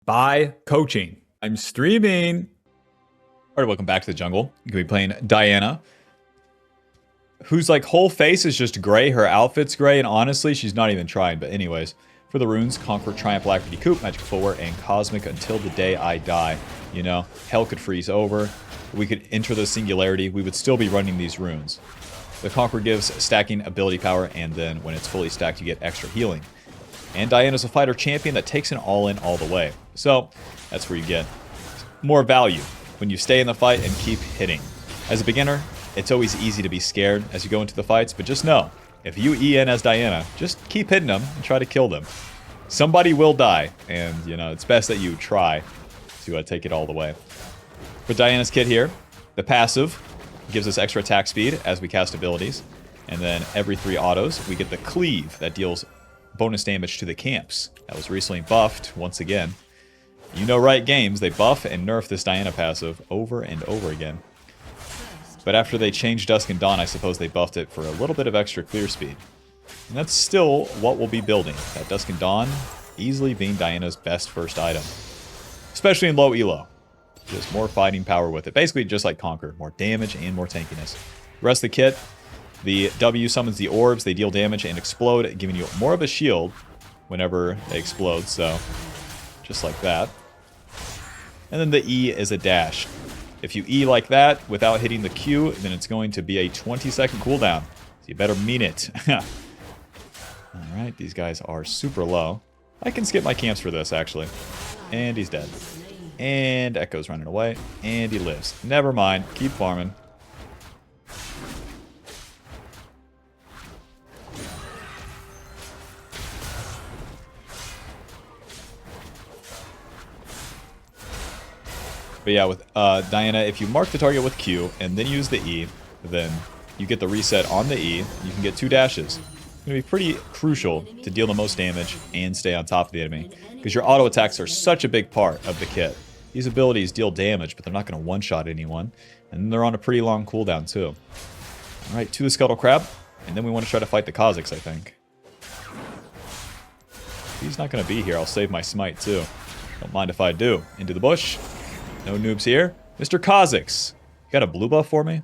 by coaching. I'm streaming. All right, welcome back to the jungle. You can be playing Diana, whose like whole face is just gray. Her outfit's gray, and honestly, she's not even trying. But anyways, for the runes, Conquer, Triumph, Alacrity, Coop, Magic Forward, and Cosmic until the day I die. You know, hell could freeze over. We could enter the Singularity. We would still be running these runes. The Conquer gives stacking ability power, and then when it's fully stacked, you get extra healing. And Diana's a fighter champion that takes an all-in all the way. So, that's where you get more value when you stay in the fight and keep hitting. As a beginner, it's always easy to be scared as you go into the fights, but just know, if you EN as Diana, just keep hitting them and try to kill them. Somebody will die, and, you know, it's best that you try to take it all the way. For Diana's kit here, the passive gives us extra attack speed as we cast abilities, and then every 3 autos, we get the Cleave that deals bonus damage to the camps. That was recently buffed once again. You know, Riot Games, they buff and nerf this Diana passive over and over again. But after they changed Dusk and Dawn, I suppose they buffed it for a little bit of extra clear speed. And that's still what we'll be building. That Dusk and Dawn easily being Diana's best first item. Especially in low elo. Just more fighting power with it. Basically just like Conquer. More damage and more tankiness. The rest of the kit, the W summons the orbs, they deal damage and explode, giving you more of a shield whenever they explode, so just like that. And then the E is a dash. If you E like that without hitting the Q, then it's going to be a 20-second cooldown. So you better mean it. Alright, these guys are super low. I can skip my camps for this, actually. And he's dead. And Echo's running away. And he lives. Never mind. Keep farming. But yeah, with Diana, if you mark the target with Q and then use the E, then you get the reset on the E. You can get 2 dashes. It's going to be pretty crucial to deal the most damage and stay on top of the enemy, because your auto attacks are such a big part of the kit. These abilities deal damage, but they're not going to one-shot anyone, and they're on a pretty long cooldown too. Alright, to the Scuttle Crab, and then we want to try to fight the Kha'Zix, I think. If he's not going to be here, I'll save my smite too. Don't mind if I do. Into the bush. No noobs here. Mr. Kha'Zix, you got a blue buff for me?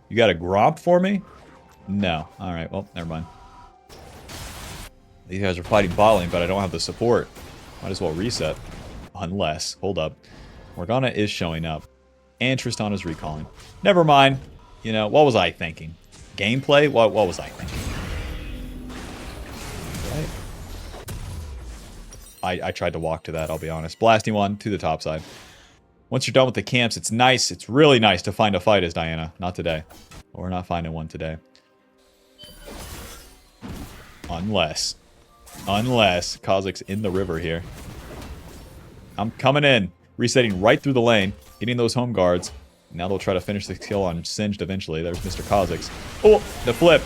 You got a Gromp for me? No. Alright, well, never mind. These guys are fighting bot lane, but I don't have the support. Might as well reset. Unless, hold up. Morgana is showing up. And Tristana's recalling. Never mind. You know, what was I thinking? Gameplay? What was I thinking? Right. I tried to walk to that, I'll be honest. Blasting one to the top side. Once you're done with the camps, it's nice. It's really nice to find a fight as Diana. Not today. We're not finding one today. Unless Kha'Zix in the river here. I'm coming in. Resetting right through the lane. Getting those home guards. Now they'll try to finish the kill on Singed eventually. There's Mr. Kha'Zix. Oh, the flip.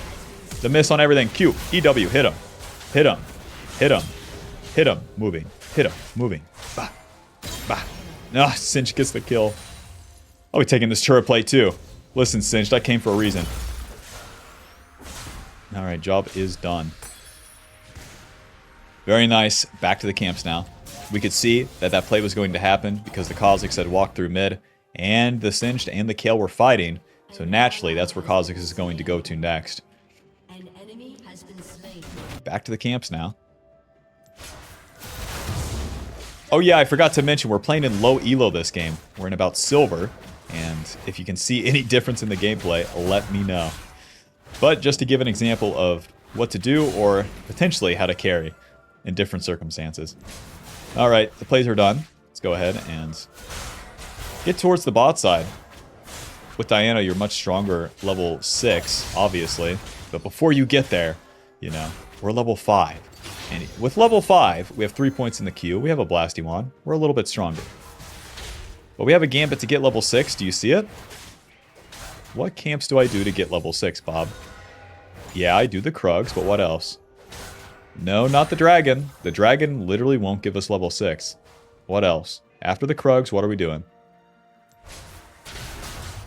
The miss on everything. Q. EW. Hit him. Hit him. Hit him. Hit him. Moving. Hit him. Moving. Bah. Bah. No, Singed gets the kill. I'll be taking this turret plate too. Listen, Singed, I came for a reason. Alright, job is done. Very nice. Back to the camps now. We could see that that play was going to happen because the Kha'Zix had walked through mid, and the Singed and the Kayle were fighting, so naturally that's where Kha'Zix is going to go to next. Back to the camps now. Oh yeah, I forgot to mention, we're playing in low elo this game. We're in about silver, and if you can see any difference in the gameplay, let me know. But just to give an example of what to do, or potentially how to carry in different circumstances. Alright, the plays are done. Let's go ahead and get towards the bot side. With Diana, you're much stronger level 6, obviously. But before you get there, you know, we're level 5. And with level 5, we have 3 points in the queue. We have a Blasty Wand. We're a little bit stronger. But we have a Gambit to get level 6. Do you see it? What camps do I do to get level 6, Bob? Yeah, I do the Krugs, but what else? No, not the Dragon. The Dragon literally won't give us level 6. What else? After the Krugs, what are we doing?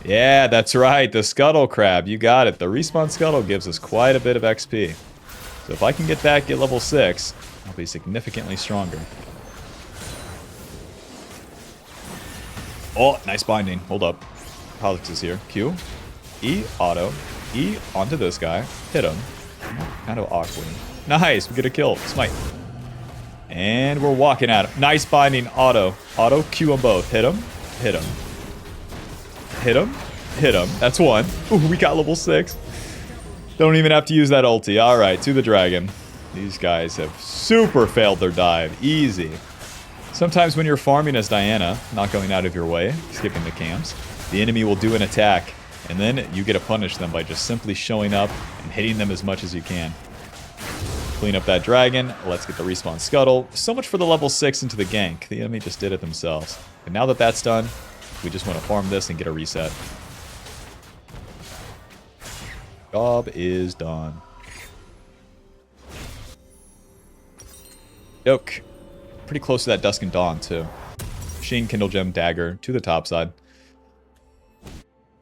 Yeah, that's right. The Scuttle Crab. You got it. The Respawn Scuttle gives us quite a bit of XP. So if I can get that, get level 6, I'll be significantly stronger. Oh, nice binding. Hold up. Kha'Zix is here. Q. E, auto. E, onto this guy. Hit him. Kind of awkward. Nice, we get a kill. Smite. And we're walking at him. Nice binding. Auto. Auto. Q them both. Hit him. Hit him. Hit him. Hit him. That's one. Ooh, we got level 6. Don't even have to use that ulti. Alright, to the dragon. These guys have super failed their dive. Easy. Sometimes when you're farming as Diana, not going out of your way, skipping the camps, the enemy will do an attack, and then you get to punish them by just simply showing up and hitting them as much as you can. Clean up that dragon. Let's get the respawn scuttle. So much for the level 6 into the gank. The enemy just did it themselves. And now that that's done, we just want to farm this and get a reset. Job is done. Yoke. Pretty close to that Dusk and Dawn, too. Machine, Kindle Gem, Dagger to the top side.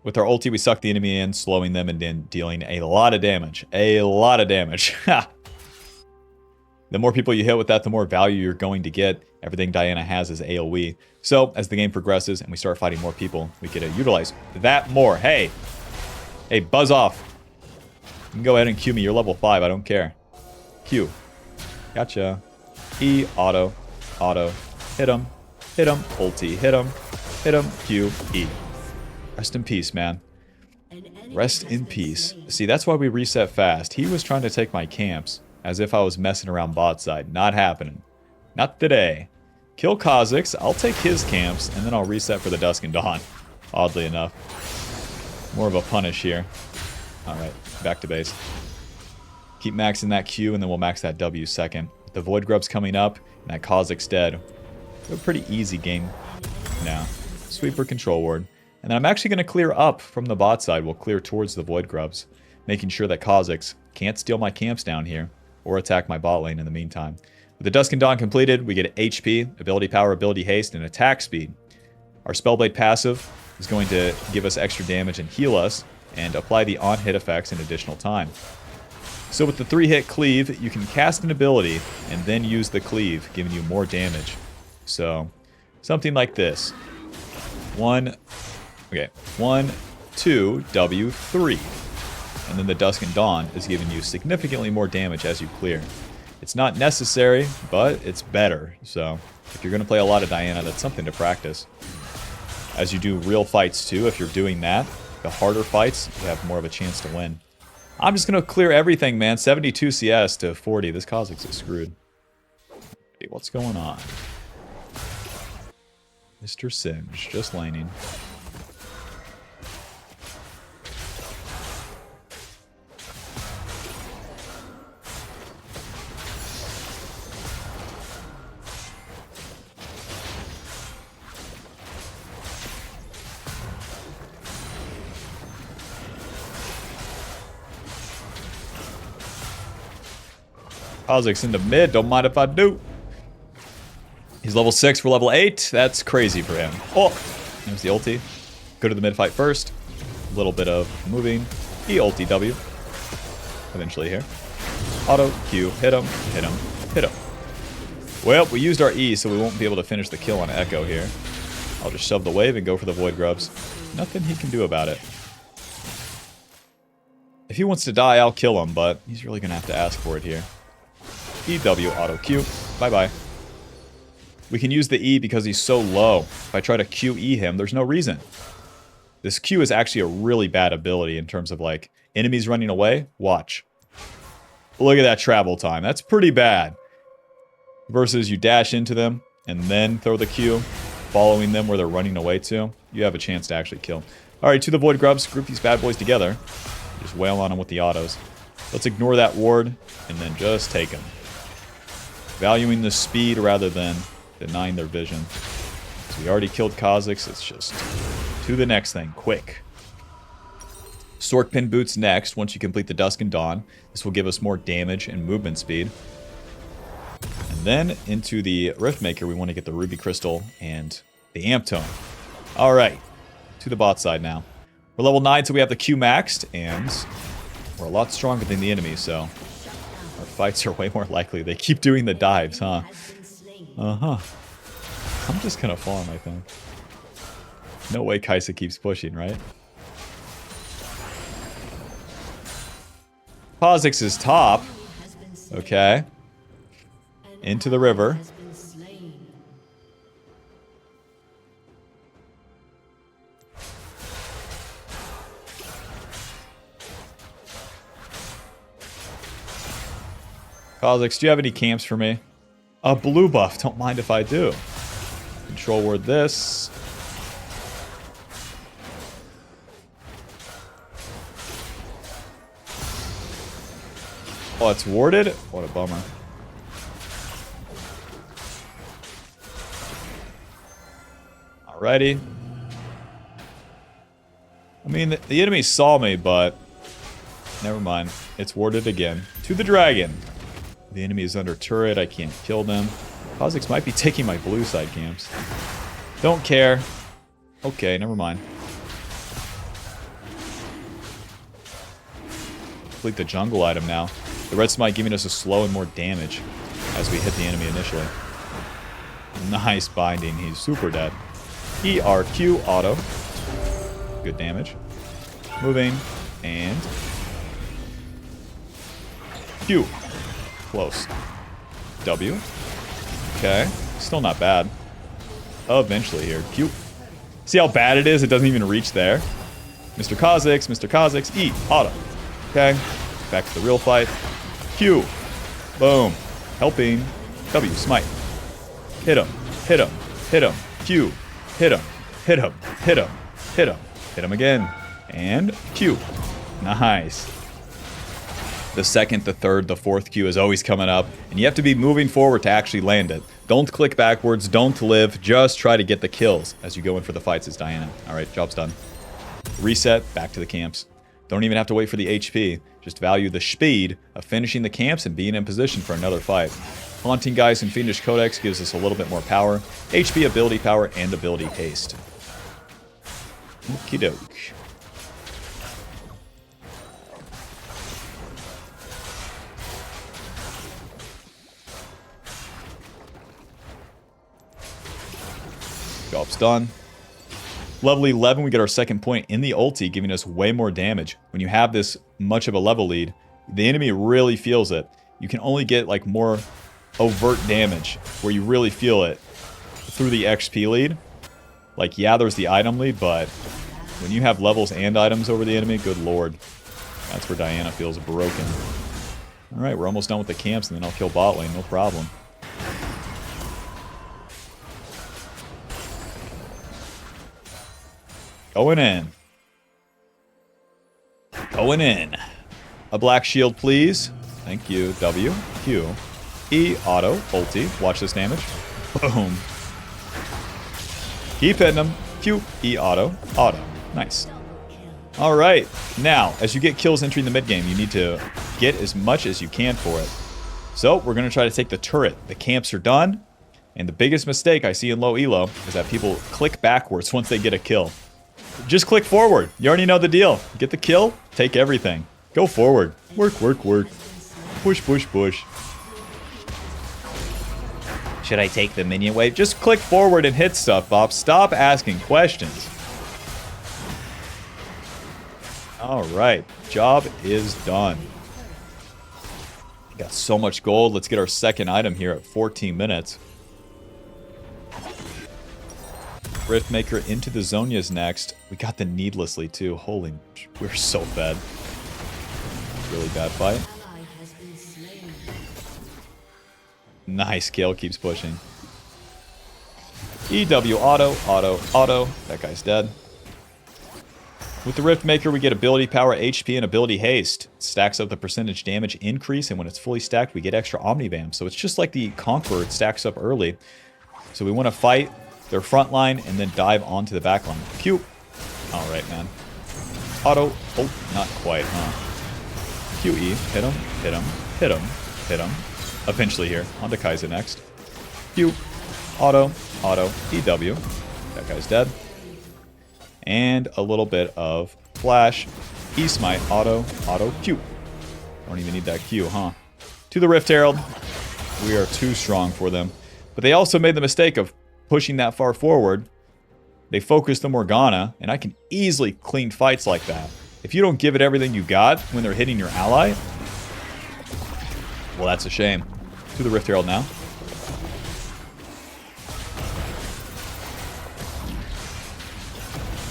With our ulti, we suck the enemy in, slowing them and then dealing a lot of damage. A lot of damage. The more people you hit with that, the more value you're going to get. Everything Diana has is AoE. So, as the game progresses and we start fighting more people, we get to utilize that more. Hey! Hey, buzz off. You can go ahead and Q me. You're level 5. I don't care. Q. Gotcha. E, auto. Auto. Hit him. Hit him. Ulti. Hit him. Hit him. Q. E. Rest in peace, man. Rest in peace. See, that's why we reset fast. He was trying to take my camps as if I was messing around bot side. Not happening. Not today. Kill Kha'Zix. I'll take his camps, and then I'll reset for the Dusk and Dawn. Oddly enough. More of a punish here. Alright, back to base. Keep maxing that Q, and then we'll max that W second. The Void Grub's coming up, and that Kha'Zix dead. A pretty easy game now. Sweeper Control Ward. And then I'm actually going to clear up from the bot side. We'll clear towards the Void Grubs, making sure that Kha'Zix can't steal my camps down here or attack my bot lane in the meantime. With the Dusk and Dawn completed, we get HP, Ability Power, Ability Haste, and Attack Speed. Our Spellblade passive is going to give us extra damage and heal us, and apply the on-hit effects in additional time. So with the 3-hit cleave, you can cast an ability and then use the cleave, giving you more damage. So, something like this. 1, 2, W, 3. And then the Dusk and Dawn is giving you significantly more damage as you clear. It's not necessary, but it's better. So, if you're going to play a lot of Diana, that's something to practice. As you do real fights too, if you're doing that, the harder fights, you have more of a chance to win. I'm just going to clear everything, man. 72 CS to 40. This Kha'Zix is screwed. Hey, what's going on? Mr. Singe, just laning. Kha'Zix into mid, don't mind if I do. He's level 6, we're level 8. That's crazy for him. Oh, there's the ulti. Go to the mid fight first. A little bit of moving. E ulti W. Eventually here. Auto, Q, hit him, hit him, hit him. Well, we used our E, so we won't be able to finish the kill on Echo here. I'll just shove the wave and go for the Void Grubs. Nothing he can do about it. If he wants to die, I'll kill him, but he's really going to have to ask for it here. EW auto Q. Bye-bye. We can use the E because he's so low. If I try to QE him, there's no reason. This Q is actually a really bad ability in terms of, like, enemies running away. Watch. Look at that travel time. That's pretty bad. Versus you dash into them and then throw the Q, following them where they're running away to. You have a chance to actually kill. Alright, to the Void Grubs. Group these bad boys together. Just wail on them with the autos. Let's ignore that ward and then just take them. Valuing the speed rather than denying their vision. So we already killed Kha'Zix. It's just to the next thing. Quick. Sorkpin Boots next once you complete the Dusk and Dawn. This will give us more damage and movement speed. And then into the Riftmaker, we want to get the Ruby Crystal and the Amp Tome. Alright. To the bot side now. We're level 9, so we have the Q maxed, and we're a lot stronger than the enemy, so our fights are way more likely. They keep doing the dives, huh? Uh-huh. I'm just gonna farm, I think. No way Kaisa keeps pushing, right? Kha'Zix is top. Okay. Into the river. Kha'Zix, do you have any camps for me? A blue buff. Don't mind if I do. Control word this. Oh, it's warded? What a bummer. Alrighty. I mean, the enemy saw me, but never mind. It's warded again. To the dragon. The enemy is under turret. I can't kill them. Kha'Zix might be taking my blue side camps. Don't care. Okay, never mind. Complete the jungle item now. The red smite giving us a slow and more damage as we hit the enemy initially. Nice binding. He's super dead. ERQ auto. Good damage. Moving. And Q. Close. W. Okay. Still not bad. Eventually here. Q. See how bad it is? It doesn't even reach there. Mr. Kha'Zix. Mr. Kha'Zix. E. Auto. Okay. Back to the real fight. Q. Boom. Helping. W. Smite. Hit him. Hit him. Hit him. Q. Hit him. Hit him. Hit him. Hit him. Hit him again. And Q. Nice. The second, the third, the fourth Q is always coming up. And you have to be moving forward to actually land it. Don't click backwards. Don't live. Just try to get the kills as you go in for the fights as Diana. Alright, job's done. Reset. Back to the camps. Don't even have to wait for the HP. Just value the speed of finishing the camps and being in position for another fight. Haunting Guys and Fiendish Codex gives us a little bit more power. HP, ability power, and ability haste. Okie doke. Job's done. Level 11, we get our second point in the ulti, giving us way more damage. When you have this much of a level lead, the enemy really feels it. You can only get like more overt damage where you really feel it through the XP lead. Like, yeah, there's the item lead, but when you have levels and items over the enemy, good lord. That's where Diana feels broken. Alright, we're almost done with the camps, and then I'll kill bot lane, no problem. Going in. Going in. A black shield, please. Thank you. W. Q. E. Auto. Ulti. Watch this damage. Boom. Keep hitting them. Q. E. Auto. Auto. Nice. Alright. Now, as you get kills entering the mid game, you need to get as much as you can for it. So, we're going to try to take the turret. The camps are done. And the biggest mistake I see in low elo is that people click backwards once they get a kill. Just click forward. You already know the deal. Get the kill, take everything. Go forward. Work, work, work. Push, push, push. Should I take the minion wave? Just click forward and hit stuff, Bob. Stop asking questions. Alright. Job is done. Got so much gold. Let's get our second item here at 14 minutes. Riftmaker into the Zonia's next. We got the needlessly too. Holy, we're so fed. Really bad fight. Nice, Gale keeps pushing. EW auto, auto, auto. That guy's dead. With the Riftmaker, we get ability power, HP, and ability haste. It stacks up the percentage damage increase, and when it's fully stacked, we get extra Omnibam. So it's just like the Conqueror, it stacks up early. So we want to fight their front line and then dive onto the back line. Q. Alright, man. Auto. Oh, not quite, huh? QE. Hit him, hit him, hit him, hit him. Eventually here. On to Kaiser next. Q. Auto. Auto. EW. That guy's dead. And a little bit of flash. E-smite. Auto. Auto. Q. Don't even need that Q, huh? To the Rift Herald. We are too strong for them. But they also made the mistake of pushing that far forward They focus the Morgana, and I can easily clean fights like that. If you don't give it everything you got when they're hitting your ally, well, that's a shame. To the Rift Herald now.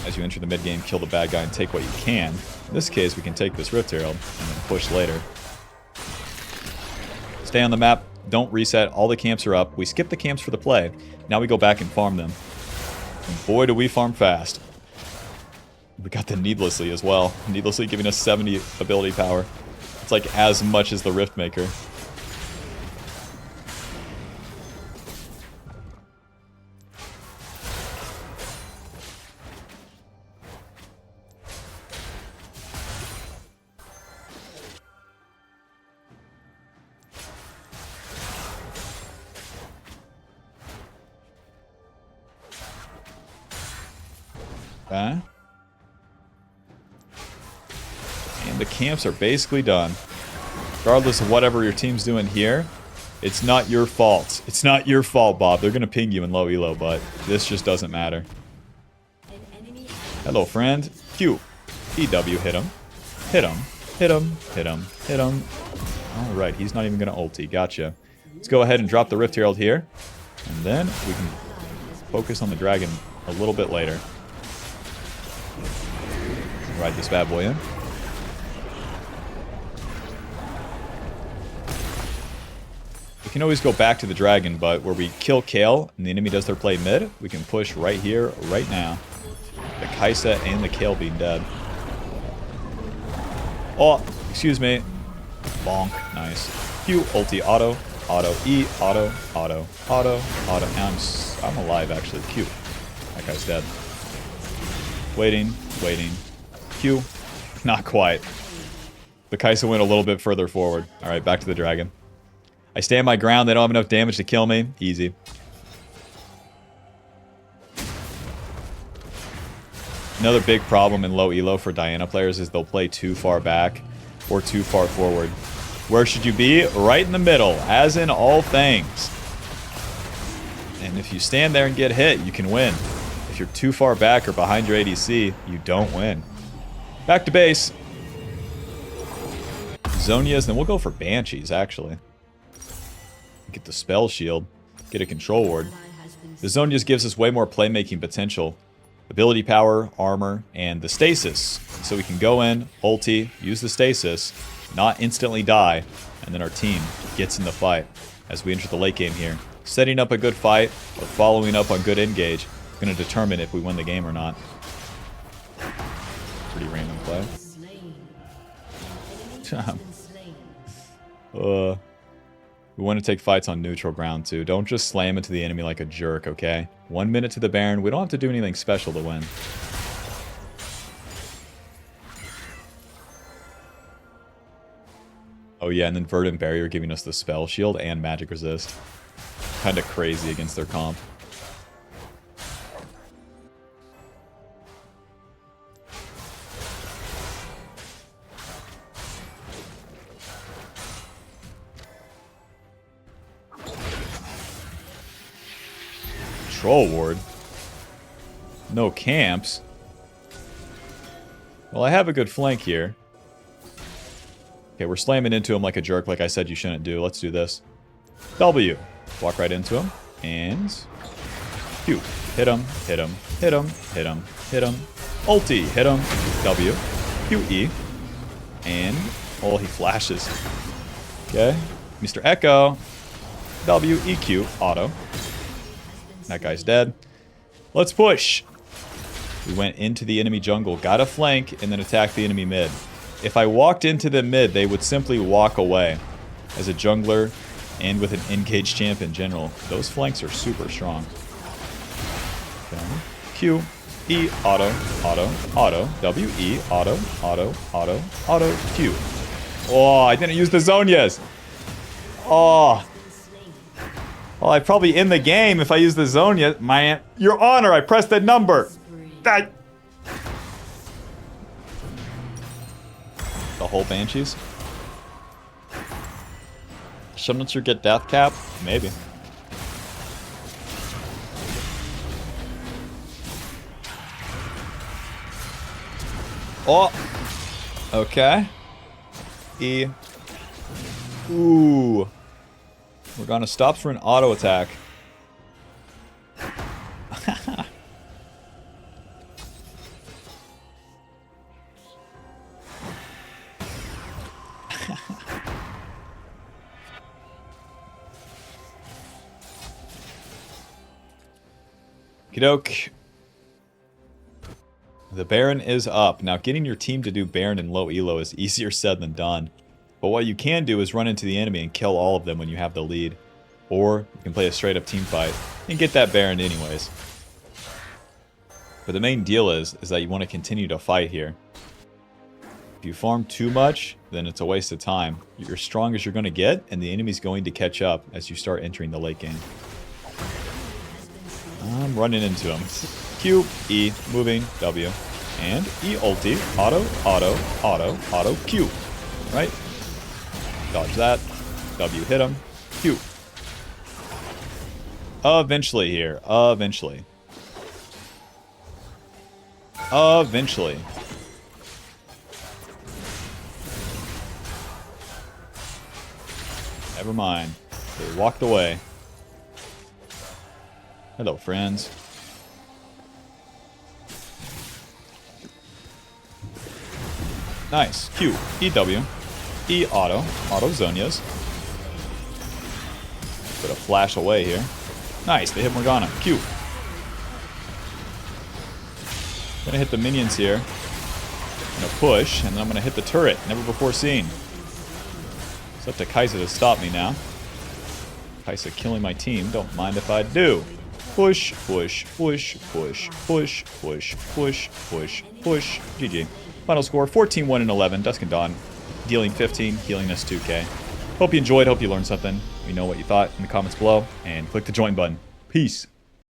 As you enter the mid game, kill the bad guy and take what you can. In this case, we can take this Rift Herald and then push later. Stay on the map. Don't reset. All the camps are up. We skip the camps for the play. Now we go back and farm them. And boy, do we farm fast. We got the Needlessly as well. Needlessly giving us 70 ability power. It's like as much as the Rift Maker. Okay. And the camps are basically done. Regardless of whatever your team's doing here, it's not your fault. It's not your fault, Bob. They're going to ping you in low elo, but this just doesn't matter. Hello, friend. Q. EW, hit him. Hit him. Hit him. Hit him. Hit him. Alright, he's not even going to ulti. Gotcha. Let's go ahead and drop the Rift Herald here. And then we can focus on the dragon a little bit later. Ride this bad boy in. We can always go back to the dragon, but where we kill Kale and the enemy does their play mid, we can push right here, right now. The Kaisa and the Kale being dead. Oh, excuse me. Bonk. Nice. Q, ulti, auto, auto, E, auto, auto, auto, auto. And I'm alive, actually. Q. That guy's dead. Waiting, waiting. Q. Not quite. The Kaisa went a little bit further forward. Alright, back to the dragon. I stand my ground. They don't have enough damage to kill me. Easy. Another big problem in low elo for Diana players is they'll play too far back or too far forward. Where should you be? Right in the middle, as in all things. And if you stand there and get hit, you can win. If you're too far back or behind your ADC, you don't win. Back to base. Zonias, then we'll go for Banshees, actually. Get the spell shield. Get a control ward. The Zonias gives us way more playmaking potential. Ability power, armor, and the stasis. So we can go in, ulti, use the stasis, not instantly die, and then our team gets in the fight as we enter the late game here. Setting up a good fight or following up on good engage is going to determine if we win the game or not. Pretty random play. We want to take fights on neutral ground too. Don't just slam into the enemy like a jerk, okay? 1 minute to the Baron. We don't have to do anything special to win. Oh yeah, and then Verdant Barrier giving us the spell shield and magic resist. Kind of crazy against their comp. Control ward. No camps. Well, I have a good flank here. Okay, we're slamming into him like a jerk, like I said you shouldn't do. Let's do this. W. Walk right into him. And... Q. Hit him, hit him, hit him, hit him, hit him. Ulti. Hit him. W. Q, E. And... Oh, he flashes. Okay. Mr. Echo. W, E, Q. Auto. That guy's dead. Let's push. We went into the enemy jungle, got a flank, and then attacked the enemy mid. If I walked into the mid, they would simply walk away. As a jungler and with an engaged champ in general, those flanks are super strong. Okay. Q, E, auto, auto, auto, W, E, auto, auto, auto, auto, Q. Oh, I didn't use the Zonias. Oh. Well, I'm probably in the game if I use the Zonia. Your Honor, I pressed the number. That. The whole Banshees? Shouldn't you get death cap? Maybe. Oh. Okay. E. Ooh. Morgana stops for an auto attack. Kidoke. The Baron is up. Now, getting your team to do Baron and low elo is easier said than done. But what you can do is run into the enemy and kill all of them when you have the lead. Or you can play a straight up team fight and get that Baron anyways. But the main deal is that you want to continue to fight here. If you farm too much, then it's a waste of time. You're as strong as you're going to get, and the enemy's going to catch up as you start entering the late game. I'm running into him. Q, E, moving, W, and E ulti, auto, auto, auto, auto, Q. Right? Dodge that. W hit him. Q. Eventually here. Eventually. Eventually. Never mind. They walked away. Hello, friends. Nice. Q. EW. E auto. Auto Zonias. Put a flash away here. Nice. They hit Morgana. Q. Gonna hit the minions here. Gonna push, and then I'm gonna hit the turret. Never before seen. It's up to Kaisa to stop me now. Kaisa killing my team. Don't mind if I do. Push, push, push, push, push, push, push, push, push. GG. Final score 14-1 and 11. Dusk and Dawn dealing 15, healing us 2k. Hope you enjoyed. Hope you learned something. Let me know what you thought in the comments below, and click the join button. Peace.